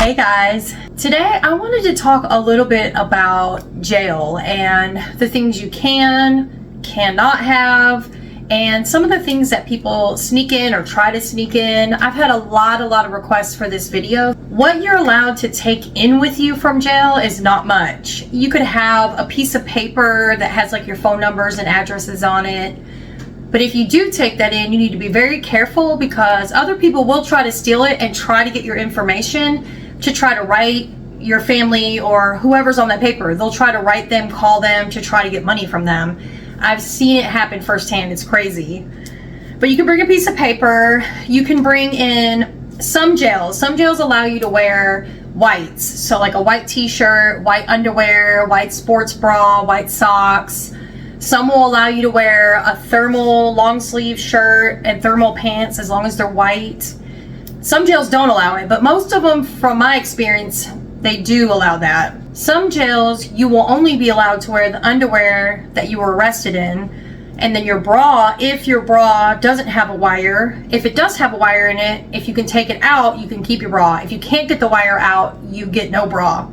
Hey guys, today I wanted to talk a little bit about jail and the things you cannot have, and some of the things that people sneak in or try to sneak in. I've had a lot of requests for this video. What you're allowed to take in with you from jail is not much. You could have a piece of paper that has like your phone numbers and addresses on it. But if you do take that in, you need to be very careful because other people will try to steal it and try to get your information to try to write your family or whoever's on that paper. They'll try to write them, call them to try to get money from them. I've seen it happen firsthand. It's crazy. But you can bring a piece of paper. You can bring in some jails. Some jails allow you to wear whites. So like a white t-shirt, white underwear, white sports bra, white socks. Some will allow you to wear a thermal long sleeve shirt and thermal pants as long as they're white. Some jails don't allow it, but most of them, from my experience, they do allow that. Some jails, you will only be allowed to wear the underwear that you were arrested in, and then your bra, if your bra doesn't have a wire. If it does have a wire in it, if you can take it out, you can keep your bra. If you can't get the wire out, you get no bra.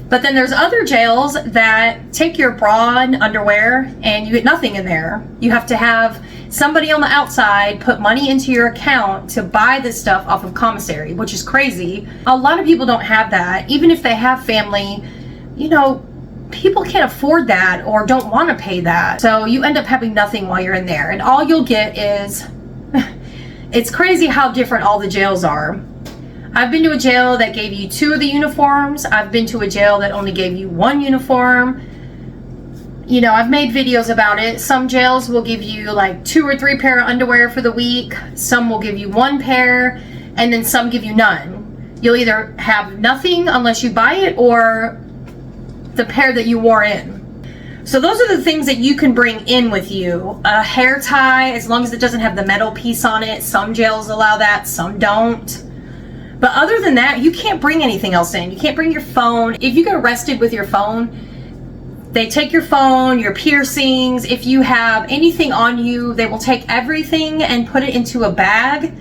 But then there's other jails that take your bra and underwear and you get nothing in there. You have to have somebody on the outside put money into your account to buy this stuff off of commissary, which is crazy. A lot of people don't have that. Even if they have family, you know, people can't afford that or don't want to pay that. So you end up having nothing while you're in there. And all you'll get is, it's crazy how different all the jails are. I've been to a jail that gave you 2 of the uniforms. I've been to a jail that only gave you 1 uniform. You know, I've made videos about it. Some jails will give you like 2 or 3 pair of underwear for the week. Some will give you 1 pair, and then some give you none. You'll either have nothing unless you buy it or the pair that you wore in. So those are the things that you can bring in with you. A hair tie, as long as it doesn't have the metal piece on it. Some jails allow that, some don't. But other than that, you can't bring anything else in. You can't bring your phone. If you get arrested with your phone, they take your phone, your piercings. If you have anything on you, they will take everything and put it into a bag,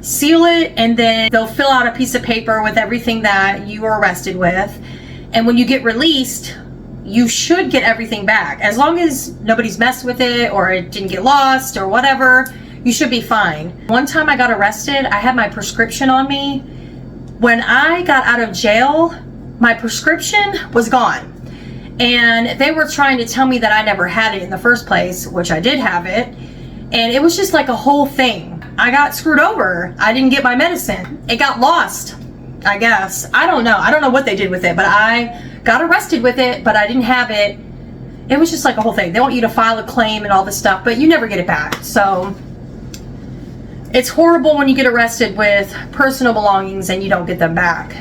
seal it, and then they'll fill out a piece of paper with everything that you were arrested with. And when you get released, you should get everything back. As long as nobody's messed with it or it didn't get lost or whatever, you should be fine. One time I got arrested, I had my prescription on me. When I got out of jail, my prescription was gone. And they were trying to tell me that I never had it in the first place, which I did have it. And it was just like a whole thing. I got screwed over. I didn't get my medicine. It got lost, I guess. I don't know. I don't know what they did with it, but I got arrested with it, but I didn't have it. It was just like a whole thing. They want you to file a claim and all this stuff, but you never get it back. So it's horrible when you get arrested with personal belongings and you don't get them back.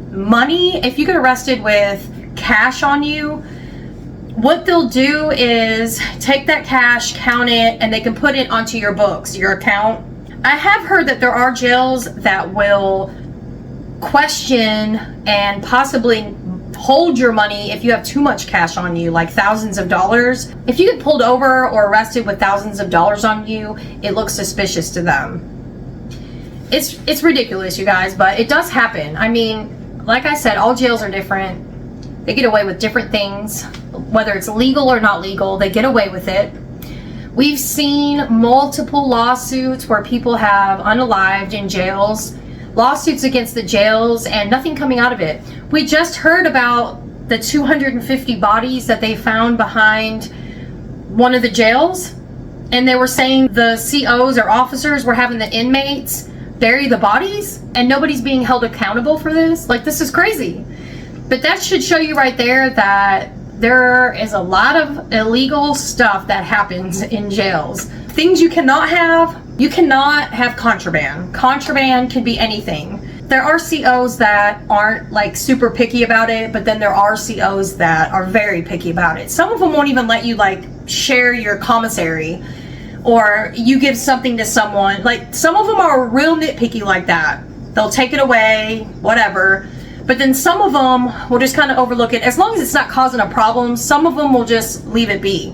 Money, if you get arrested with cash on you, what they'll do is take that cash, count it, and they can put it onto your books, your account. I have heard that there are jails that will question and possibly hold your money if you have too much cash on you, like thousands of dollars. If you get pulled over or arrested with thousands of dollars on you, it looks suspicious to them. It's ridiculous, you guys, but it does happen. I mean, like I said, all jails are different. They get away with different things. Whether it's legal or not legal, they get away with it. We've seen multiple lawsuits where people have unalived in jails, lawsuits against the jails, and nothing coming out of it. We just heard about the 250 bodies that they found behind one of the jails, and they were saying the COs or officers were having the inmates bury the bodies, and nobody's being held accountable for this. Like, this is crazy. But that should show you right there that there is a lot of illegal stuff that happens in jails. Things you cannot have. You cannot have contraband. Contraband can be anything. There are COs that aren't like super picky about it, but then there are COs that are very picky about it. Some of them won't even let you like share your commissary, or you give something to someone. Like, some of them are real nitpicky like that. They'll take it away, whatever. But then some of them will just kind of overlook it. As long as it's not causing a problem, some of them will just leave it be.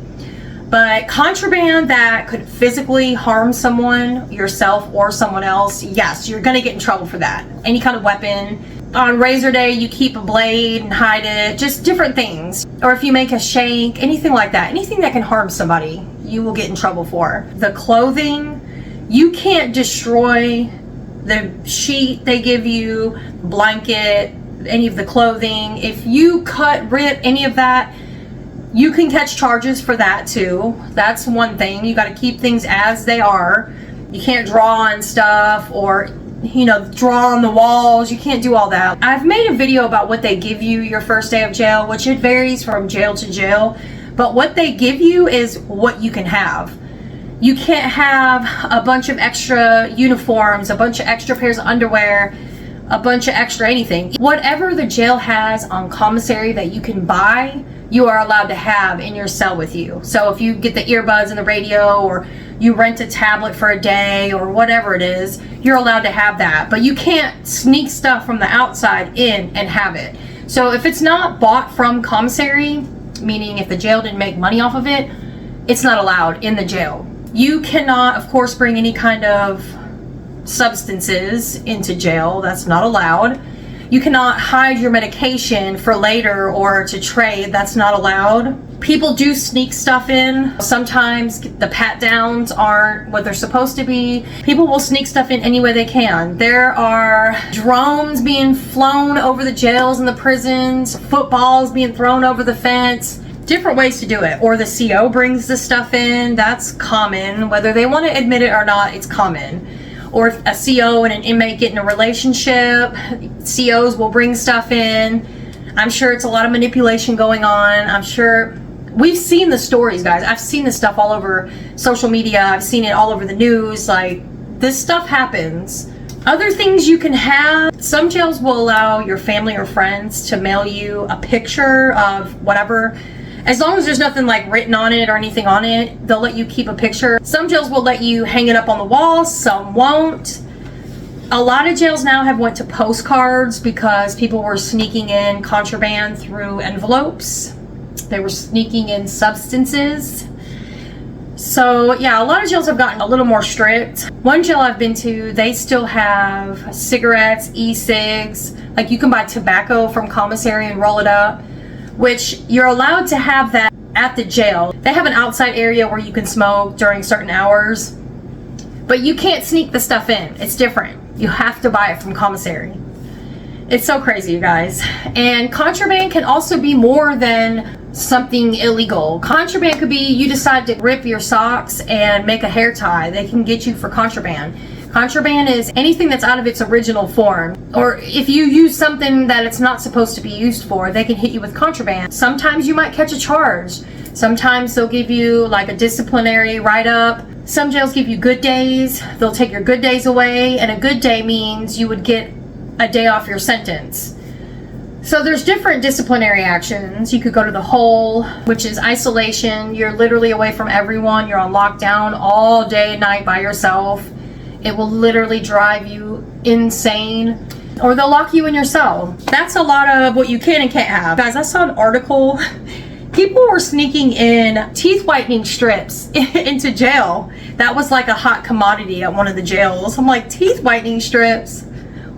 But contraband that could physically harm someone, yourself or someone else, yes, you're going to get in trouble for that. Any kind of weapon, On razor day, you keep a blade and hide it, just different things. Or if you make a shank, anything like that, anything that can harm somebody, you will get in trouble for. The clothing, you can't destroy the sheet they give you, blanket, any of the clothing. If you cut, rip any of that, you can catch charges for that too. That's one thing. You got to keep things as they are. You can't draw on stuff or, you know, draw on the walls. You can't do all that. I've made a video about what they give you your first day of jail, which it varies from jail to jail, but what they give you is what you can have. You can't have a bunch of extra uniforms, a bunch of extra pairs of underwear, a bunch of extra anything. Whatever the jail has on commissary that you can buy, you are allowed to have in your cell with you. So if you get the earbuds and the radio, or you rent a tablet for a day, or whatever it is, you're allowed to have that. But you can't sneak stuff from the outside in and have it. So if it's not bought from commissary, meaning if the jail didn't make money off of it, it's not allowed in the jail. You cannot, of course, bring any kind of substances into jail. That's not allowed. You cannot hide your medication for later or to trade. That's not allowed. People do sneak stuff in. Sometimes the pat downs aren't what they're supposed to be. People will sneak stuff in any way they can. There are drones being flown over the jails and the prisons, footballs being thrown over the fence. Different ways to do it. Or the CO brings the stuff in. That's common. Whether they want to admit it or not, it's common. Or if a CO and an inmate get in a relationship, COs will bring stuff in. I'm sure it's a lot of manipulation going on. I'm sure we've seen the stories, guys. I've seen this stuff all over social media. I've seen it all over the news. Like, this stuff happens. Other things you can have, some jails will allow your family or friends to mail you a picture of whatever. As long as there's nothing like written on it or anything on it, they'll let you keep a picture. Some jails will let you hang it up on the wall, some won't. A lot of jails now have went to postcards because people were sneaking in contraband through envelopes. They were sneaking in substances. So yeah, a lot of jails have gotten a little more strict. One jail I've been to, they still have cigarettes, e-cigs. Like, you can buy tobacco from commissary and roll it up, which you're allowed to have that at the jail. They have an outside area where you can smoke during certain hours, but you can't sneak the stuff in. It's different. You have to buy it from commissary. It's so crazy, you guys. And contraband can also be more than something illegal. Contraband could be you decide to rip your socks and make a hair tie. They can get you for contraband. Contraband is anything that's out of its original form. Or if you use something that it's not supposed to be used for, they can hit you with contraband. Sometimes you might catch a charge. Sometimes they'll give you like a disciplinary write-up. Some jails give you good days. They'll take your good days away, and a good day means you would get a day off your sentence. So there's different disciplinary actions. You could go to the hole, which is isolation. You're literally away from everyone. You're on lockdown all day and night by yourself. It will literally drive you insane. Or they'll lock you in your cell. That's a lot of what you can and can't have. Guys, I saw an article. People were sneaking in teeth whitening strips into jail. That was like a hot commodity at one of the jails. I'm like, teeth whitening strips?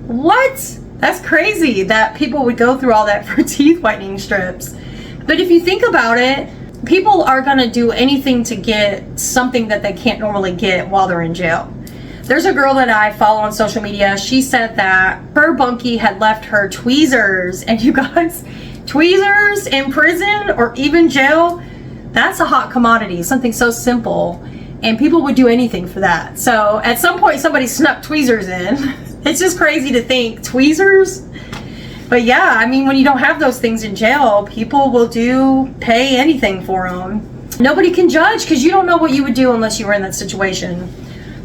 What? That's crazy that people would go through all that for teeth whitening strips. But if you think about it, people are gonna do anything to get something that they can't normally get while they're in jail. There's a girl that I follow on social media. She said that her bunkie had left her tweezers. And you guys, tweezers in prison or even jail, that's a hot commodity, something so simple. And people would do anything for that. So at some point, somebody snuck tweezers in. It's just crazy to think, tweezers? But yeah, I mean, when you don't have those things in jail, people will pay anything for them. Nobody can judge because you don't know what you would do unless you were in that situation.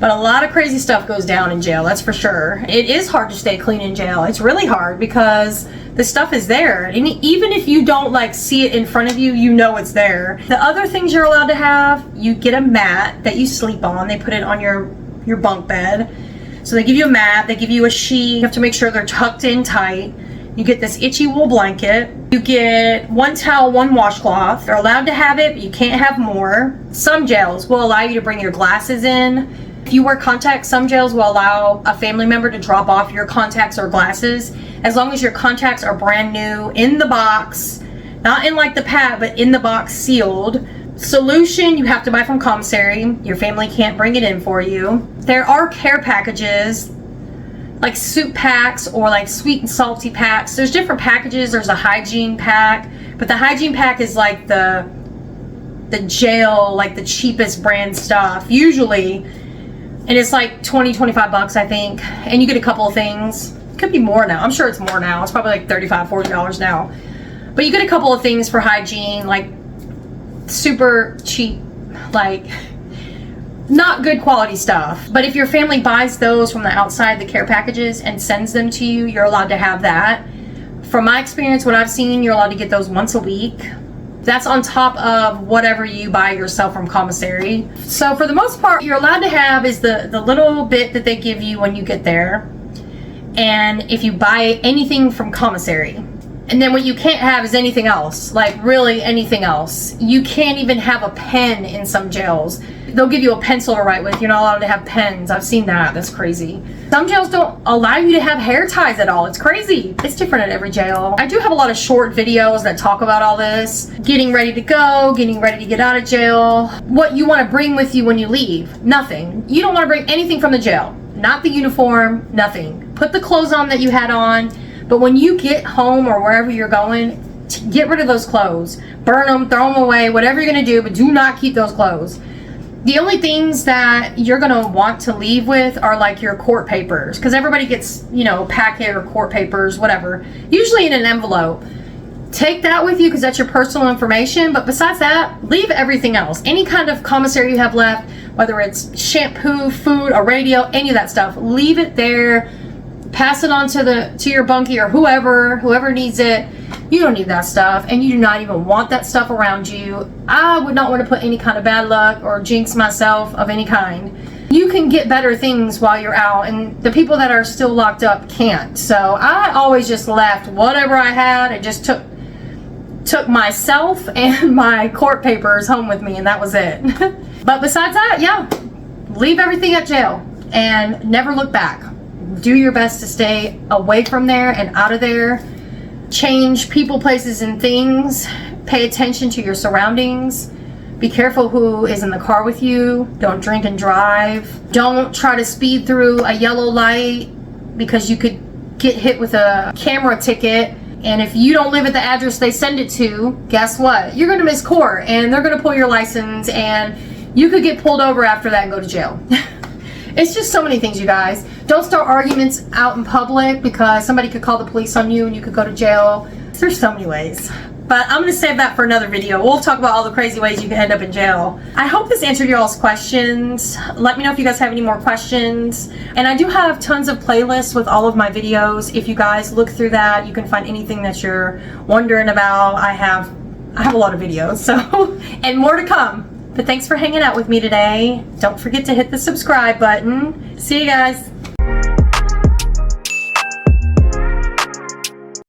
But a lot of crazy stuff goes down in jail, that's for sure. It is hard to stay clean in jail. It's really hard because the stuff is there. And even if you don't like see it in front of you, you know it's there. The other things you're allowed to have, you get a mat that you sleep on. They put it on your bunk bed. So they give you a mat, they give you a sheet. You have to make sure they're tucked in tight. You get this itchy wool blanket. You get one towel, one washcloth. They're allowed to have it, but you can't have more. Some jails will allow you to bring your glasses in. If you wear contacts, some jails will allow a family member to drop off your contacts or glasses as long as your contacts are brand new in the box, not in like the pad, but in the box sealed. Solution you have to buy from commissary. Your family can't bring it in for you. There are care packages like soup packs or like sweet and salty packs. There's different packages. There's a hygiene pack, but the hygiene pack is like the jail, like the cheapest brand stuff usually, and it's like 20-25 bucks I think, and you get a couple of things. Could be more now. I'm sure it's more now. It's probably like $35-$40 now, but you get a couple of things for hygiene, like super cheap, like not good quality stuff. But if your family buys those from the outside, the care packages, and sends them to you, you're allowed to have that. From my experience, what I've seen, you're allowed to get those once a week. That's on top of whatever you buy yourself from commissary. So for the most part, you're allowed to have is the little bit that they give you when you get there, and if you buy anything from commissary. And then what you can't have is anything else, like really anything else. You can't even have a pen in some jails. They'll give you a pencil to write with. You're not allowed to have pens. I've seen that. That's crazy. Some jails don't allow you to have hair ties at all. It's crazy. It's different at every jail. I do have a lot of short videos that talk about all this. Getting ready to go, getting ready to get out of jail. What you want to bring with you when you leave. Nothing. You don't want to bring anything from the jail. Not the uniform, nothing. Put the clothes on that you had on. But when you get home or wherever you're going, get rid of those clothes. Burn them, throw them away, whatever you're going to do, but do not keep those clothes. The only things that you're going to want to leave with are like your court papers, because everybody gets, you know, packet or court papers, whatever, usually in an envelope. Take that with you because that's your personal information, but besides that, leave everything else. Any kind of commissary you have left, whether it's shampoo, food, a radio, any of that stuff, leave it there. Pass it on to your bunkie or whoever needs it. You don't need that stuff, and you do not even want that stuff around you. I would not want to put any kind of bad luck or jinx myself of any kind. You can get better things while you're out, and the people that are still locked up can't. So I always just left whatever I had and just took myself and my court papers home with me, and that was it. But besides that, yeah, leave everything at jail and never look back. Do your best to stay away from there and out of there. Change people, places, and things. Pay attention to your surroundings. Be careful who is in the car with you. Don't drink and drive. Don't try to speed through a yellow light because you could get hit with a camera ticket. And if you don't live at the address they send it to, guess what? You're going to miss court, and they're going to pull your license, and you could get pulled over after that and go to jail. It's just so many things, you guys. Don't start arguments out in public because somebody could call the police on you and you could go to jail. There's so many ways. But I'm going to save that for another video. We'll talk about all the crazy ways you can end up in jail. I hope this answered your all's questions. Let me know if you guys have any more questions. And I do have tons of playlists with all of my videos. If you guys look through that, you can find anything that you're wondering about. I have a lot of videos, so and more to come. But thanks for hanging out with me today. Don't forget to hit the subscribe button. See you guys.